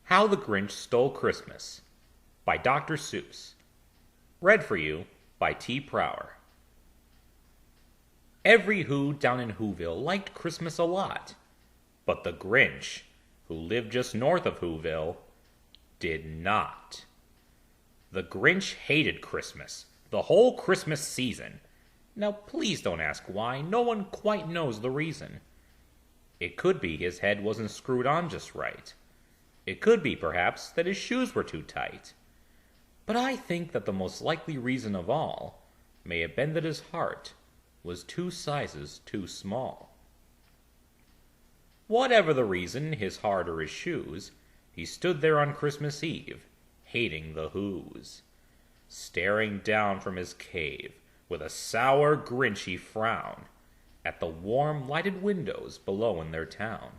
How the Grinch Stole Christmas by Dr. Seuss. Read for you by TPrower. Every Who down in Whoville liked Christmas a lot, but the Grinch, who lived just north of Whoville, did not. The Grinch hated Christmas, the whole Christmas season. Now please don't ask why, no one quite knows the reason. It could be his head wasn't screwed on just right. It could be, perhaps, that his shoes were too tight. But I think that the most likely reason of all may have been that his heart was 2 sizes too small. Whatever the reason, his heart or his shoes, he stood there on Christmas Eve, hating the Whos, staring down from his cave with a sour, grinchy frown at the warm, lighted windows below in their town.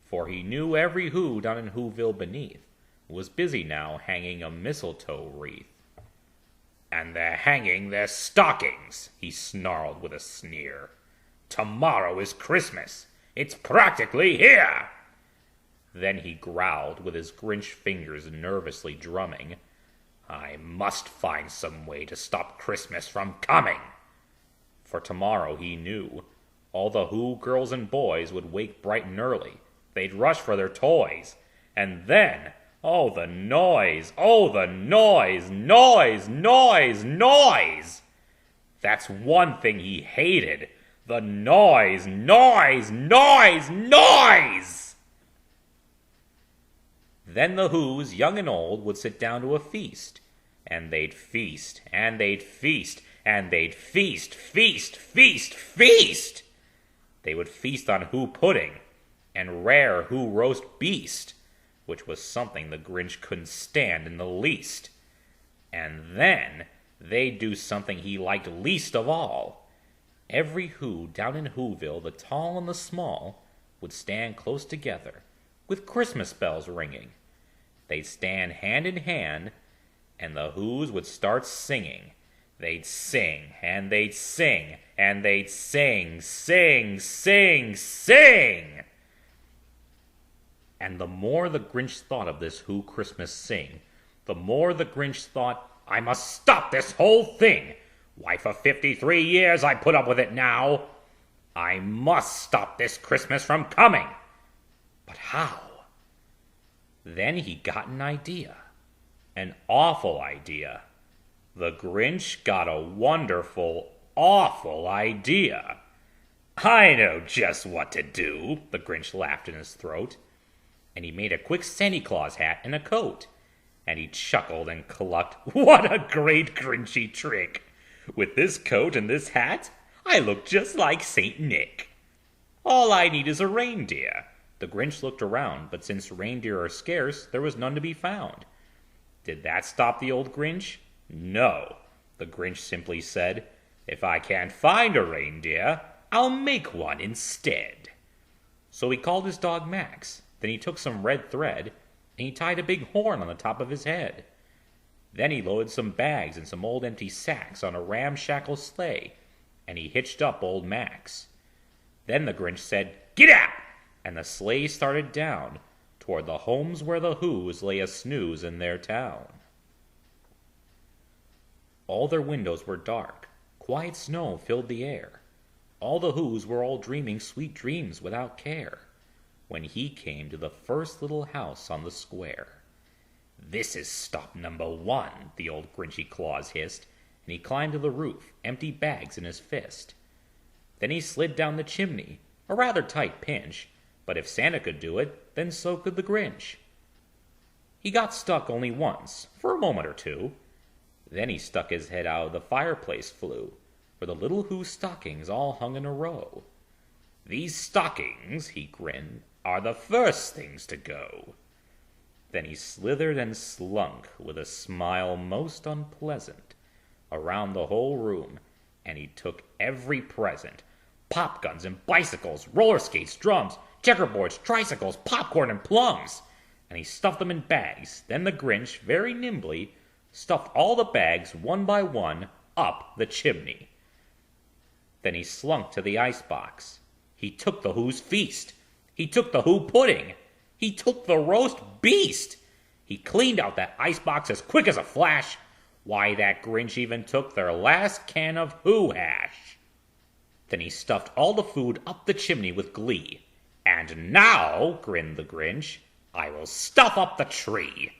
For he knew every Who down in Whoville beneath was busy now hanging a mistletoe wreath. "And they're hanging their stockings," he snarled with a sneer. "Tomorrow is Christmas. It's practically here." Then he growled with his Grinch fingers nervously drumming, "I must find some way to stop Christmas from coming." For tomorrow, he knew, all the Who girls and boys would wake bright and early. They'd rush for their toys. And then, oh, the noise, noise, noise, noise! That's one thing he hated, the noise, noise, noise, noise! Then the Whos, young and old, would sit down to a feast. And they'd feast, and they'd feast, and they'd feast, feast, feast, feast! They would feast on Who pudding, and rare Who roast beast, which was something the Grinch couldn't stand in the least. And then they'd do something he liked least of all. Every Who down in Whoville, the tall and the small, would stand close together, with Christmas bells ringing. They'd stand hand in hand, and the Whos would start singing. They'd sing, and they'd sing, and they'd sing, sing, sing, sing! And the more the Grinch thought of this Who Christmas sing, the more the Grinch thought, "I must stop this whole thing! Why, for 53 years I put up with it now! I must stop this Christmas from coming!" But how? Then he got an idea. An awful idea. The Grinch got a wonderful, awful idea. "I know just what to do," the Grinch laughed in his throat. And he made a quick Santa Claus hat and a coat. And he chuckled and clucked, "What a great Grinchy trick! With this coat and this hat, I look just like Saint Nick. All I need is a reindeer." The Grinch looked around, but since reindeer are scarce, there was none to be found. Did that stop the old Grinch? No. The Grinch simply said, "If I can't find a reindeer, I'll make one instead." So he called his dog Max. Then he took some red thread, and he tied a big horn on the top of his head. Then he loaded some bags and some old empty sacks on a ramshackle sleigh, and he hitched up old Max. Then the Grinch said, "Gid ap!" and the sleigh started down toward the homes where the Whos lay a snooze in their town. All their windows were dark. Quiet snow filled the air. All the Whos were all dreaming sweet dreams without care, when he came to the first little house on the square. "This is stop number 1, the old Grinchy Claus hissed, and he climbed to the roof, empty bags in his fist. Then he slid down the chimney, a rather tight pinch, but if Santa could do it, then so could the Grinch. He got stuck only once, for a moment or two. Then he stuck his head out of the fireplace flue, where the little Who stockings all hung in a row. "These stockings," he grinned, "are the first things to go." Then he slithered and slunk, with a smile most unpleasant, around the whole room, and he took every present, pop guns and bicycles, roller skates, drums, checkerboards, tricycles, popcorn, and plums, and he stuffed them in bags. Then the Grinch, very nimbly, stuffed all the bags, one by one, up the chimney. Then he slunk to the icebox. He took the Who's feast. He took the Who pudding. He took the roast beast. He cleaned out that icebox as quick as a flash. Why, that Grinch even took their last can of Who hash. Then he stuffed all the food up the chimney with glee. And now, grinned the Grinch, I will stuff up the tree.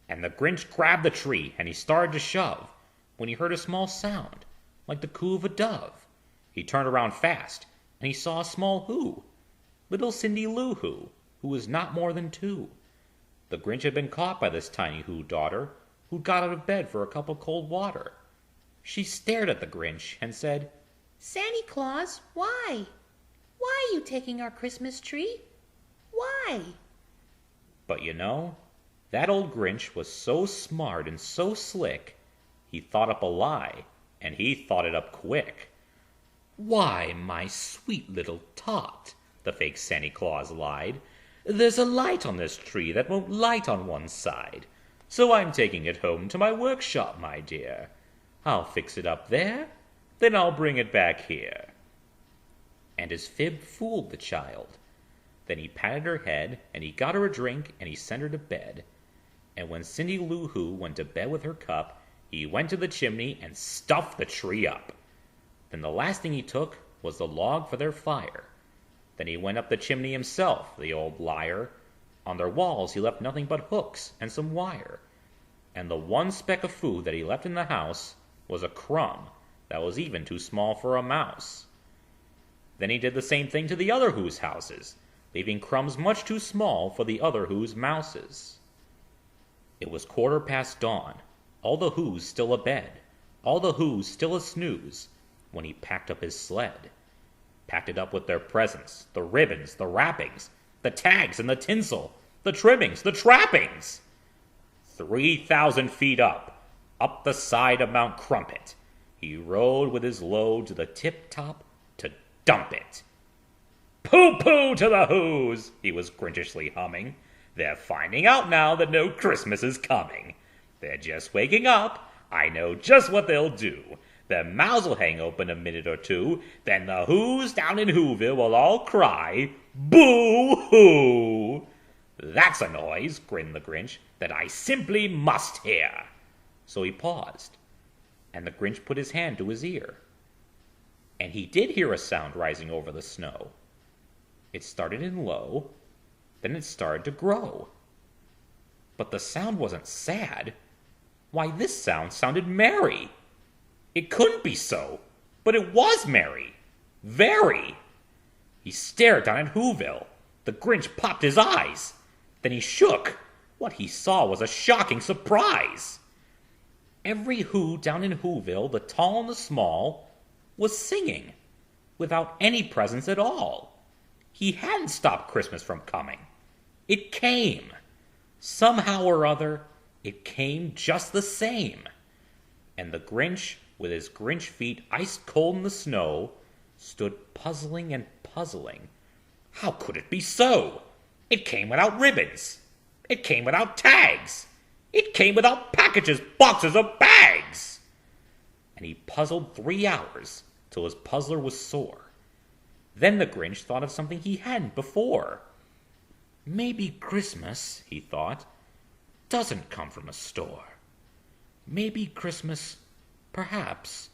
And the Grinch grabbed the tree and he started to shove when he heard a small sound, like the coo of a dove. He turned around fast and he saw a small Who, little Cindy Lou Who was not more than 2. The Grinch had been caught by this tiny Who daughter, who'd got out of bed for a cup of cold water. She stared at the Grinch and said, Santa Claus, why? Why are you taking our Christmas tree? Why? But you know, that old Grinch was so smart and so slick, he thought up a lie, and he thought it up quick. Why, my sweet little tot, the fake Santa Claus lied, there's a light on this tree that won't light on one side, so I'm taking it home to my workshop, my dear. I'll fix it up there, then I'll bring it back here. And his fib fooled the child. Then he patted her head, and he got her a drink, and he sent her to bed. And when Cindy Lou Who went to bed with her cup, he went to the chimney and stuffed the tree up. Then the last thing he took was the log for their fire. Then he went up the chimney himself, the old liar. On their walls he left nothing but hooks and some wire. And the one speck of food that he left in the house was a crumb that was even too small for a mouse. Then he did the same thing to the other Who's houses, leaving crumbs much too small for the other Who's mouses. It was 1/4 dawn, all the Who's still abed, all the Who's still a snooze, when he packed up his sled. Packed it up with their presents, the ribbons, the wrappings, the tags and the tinsel, the trimmings, the trappings. 3,000 feet up the side of Mount Crumpet, he rode with his load to the tip-top to dump it. Pooh-pooh to the Who's, he was Grinchishly humming. They're finding out now that no Christmas is coming. They're just waking up. I know just what they'll do. Their mouths will hang open a minute or two. Then the Who's down in Whoville will all cry, Boo-hoo! That's a noise, grinned the Grinch, that I simply must hear. So he paused, and the Grinch put his hand to his ear. And he did hear a sound rising over the snow. It started in low, then it started to grow. But the sound wasn't sad. Why, this sound sounded merry. It couldn't be so, but it was merry. Very. He stared down at Whoville. The Grinch popped his eyes. Then he shook. What he saw was a shocking surprise. Every Who down in Whoville, the tall and the small, was singing, without any presents at all. He hadn't stopped Christmas from coming. It came. Somehow or other, it came just the same. And the Grinch, with his Grinch feet ice cold in the snow, stood puzzling and puzzling. How could it be so? It came without ribbons. It came without tags. It came without packages, boxes, or bags. And he puzzled 3 hours, till his puzzler was sore. Then the Grinch thought of something he hadn't before. Maybe Christmas, he thought, doesn't come from a store. Maybe Christmas, perhaps,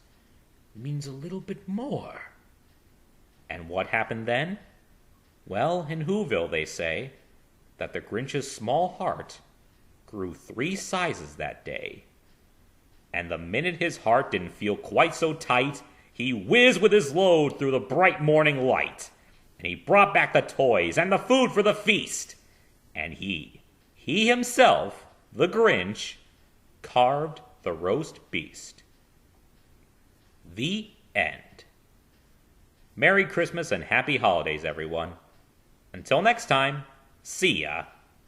means a little bit more. And what happened then? Well, in Whoville they say that the Grinch's small heart grew 3 sizes that day. And the minute his heart didn't feel quite so tight, he whizzed with his load through the bright morning light. And he brought back the toys and the food for the feast. And he himself, the Grinch, carved the roast beast. The end. Merry Christmas and Happy Holidays, everyone. Until next time, see ya.